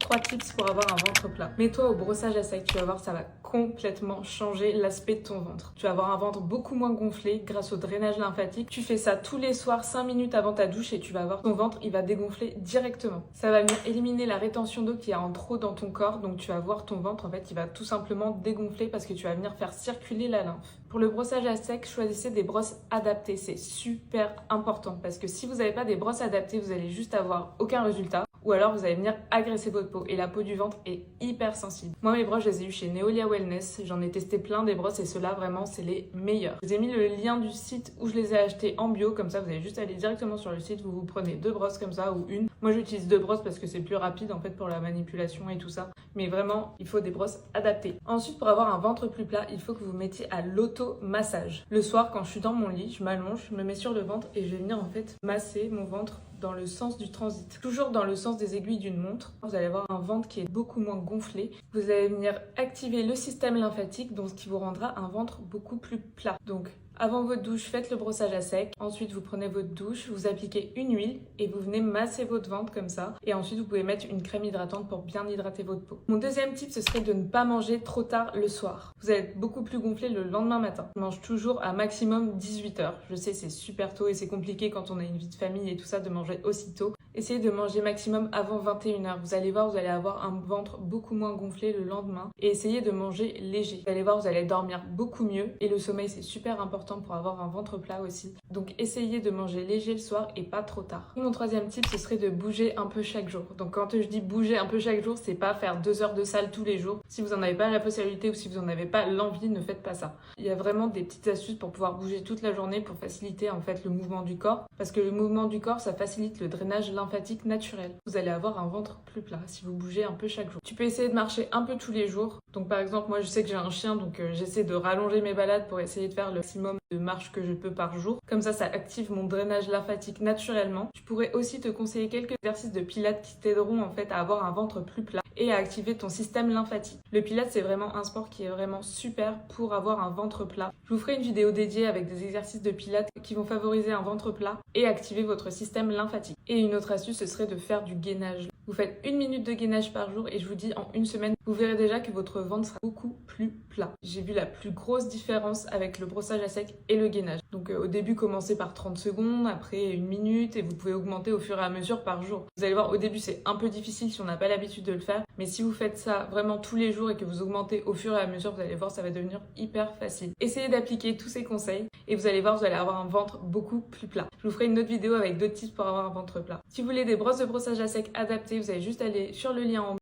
3 tips pour avoir un ventre plat. Mets-toi au brossage à sec, tu vas voir, ça va complètement changer l'aspect de ton ventre. Tu vas avoir un ventre beaucoup moins gonflé grâce au drainage lymphatique. Tu fais ça tous les soirs 5 minutes avant ta douche et tu vas voir ton ventre, il va dégonfler directement. Ça va venir éliminer la rétention d'eau qui est en trop dans ton corps, donc tu vas voir ton ventre, en fait, il va tout simplement dégonfler parce que tu vas venir faire circuler la lymphe. Pour le brossage à sec, choisissez des brosses adaptées, c'est super important parce que si vous n'avez pas des brosses adaptées, vous allez juste avoir aucun résultat. Ou alors vous allez venir agresser votre peau et la peau du ventre est hyper sensible. Moi mes brosses je les ai eues chez Neolia Wellness, j'en ai testé plein des brosses et ceux-là vraiment c'est les meilleurs. Je vous ai mis le lien du site où je les ai achetées en bio, comme ça vous allez juste aller directement sur le site, vous prenez 2 brosses comme ça ou une. Moi j'utilise 2 brosses parce que c'est plus rapide en fait pour la manipulation et tout ça. Mais vraiment il faut des brosses adaptées. Ensuite pour avoir un ventre plus plat, il faut que vous mettiez à l'auto-massage. Le soir quand je suis dans mon lit, je m'allonge, je me mets sur le ventre et je vais venir en fait masser mon ventre dans le sens du transit. Toujours dans le sens des aiguilles d'une montre. Vous allez avoir un ventre qui est beaucoup moins gonflé. Vous allez venir activer le système lymphatique, donc ce qui vous rendra un ventre beaucoup plus plat. Donc avant votre douche, faites le brossage à sec. Ensuite, vous prenez votre douche, vous appliquez une huile et vous venez masser votre ventre comme ça. Et ensuite, vous pouvez mettre une crème hydratante pour bien hydrater votre peau. Mon deuxième tip, ce serait de ne pas manger trop tard le soir. Vous allez être beaucoup plus gonflé le lendemain matin. Je mange toujours à maximum 18 heures. Je sais, c'est super tôt et c'est compliqué quand on a une vie de famille et tout ça de manger aussitôt. Essayez de manger maximum avant 21 heures. Vous allez voir, vous allez avoir un ventre beaucoup moins gonflé le lendemain. Et essayez de manger léger. Vous allez voir, vous allez dormir beaucoup mieux. Et le sommeil, c'est super important pour avoir un ventre plat aussi. Donc essayez de manger léger le soir et pas trop tard. Mon troisième tip, ce serait de bouger un peu chaque jour. Donc quand je dis bouger un peu chaque jour, c'est pas faire 2 heures de salle tous les jours. Si vous n'en avez pas la possibilité ou si vous n'en avez pas l'envie, ne faites pas ça. Il y a vraiment des petites astuces pour pouvoir bouger toute la journée pour faciliter en fait le mouvement du corps. Parce que le mouvement du corps, ça facilite le drainage lymphatique naturel. Vous allez avoir un ventre plus plat si vous bougez un peu chaque jour. Tu peux essayer de marcher un peu tous les jours. Donc par exemple, moi je sais que j'ai un chien, donc j'essaie de rallonger mes balades pour essayer de faire le maximum de marche que je peux par jour. Comme ça active mon drainage lymphatique naturellement. Je pourrais aussi te conseiller quelques exercices de pilates qui t'aideront en fait à avoir un ventre plus plat et à activer ton système lymphatique. Le pilates, c'est vraiment un sport qui est vraiment super pour avoir un ventre plat. Je vous ferai une vidéo dédiée avec des exercices de pilates qui vont favoriser un ventre plat et activer votre système lymphatique. Et une autre astuce, ce serait de faire du gainage. Vous faites 1 minute de gainage par jour et je vous dis en une semaine, vous verrez déjà que votre ventre sera beaucoup plus plat. J'ai vu la plus grosse différence avec le brossage à sec et le gainage. Donc au début, commencez par 30 secondes, après 1 minute et vous pouvez augmenter au fur et à mesure par jour. Vous allez voir, au début, c'est un peu difficile si on n'a pas l'habitude de le faire. Mais si vous faites ça vraiment tous les jours et que vous augmentez au fur et à mesure, vous allez voir, ça va devenir hyper facile. Essayez d'appliquer tous ces conseils et vous allez voir, vous allez avoir un ventre beaucoup plus plat. Je vous ferai une autre vidéo avec d'autres tips pour avoir un ventre plat. Si vous voulez des brosses de brossage à sec adaptées, vous allez juste aller sur le lien en bas.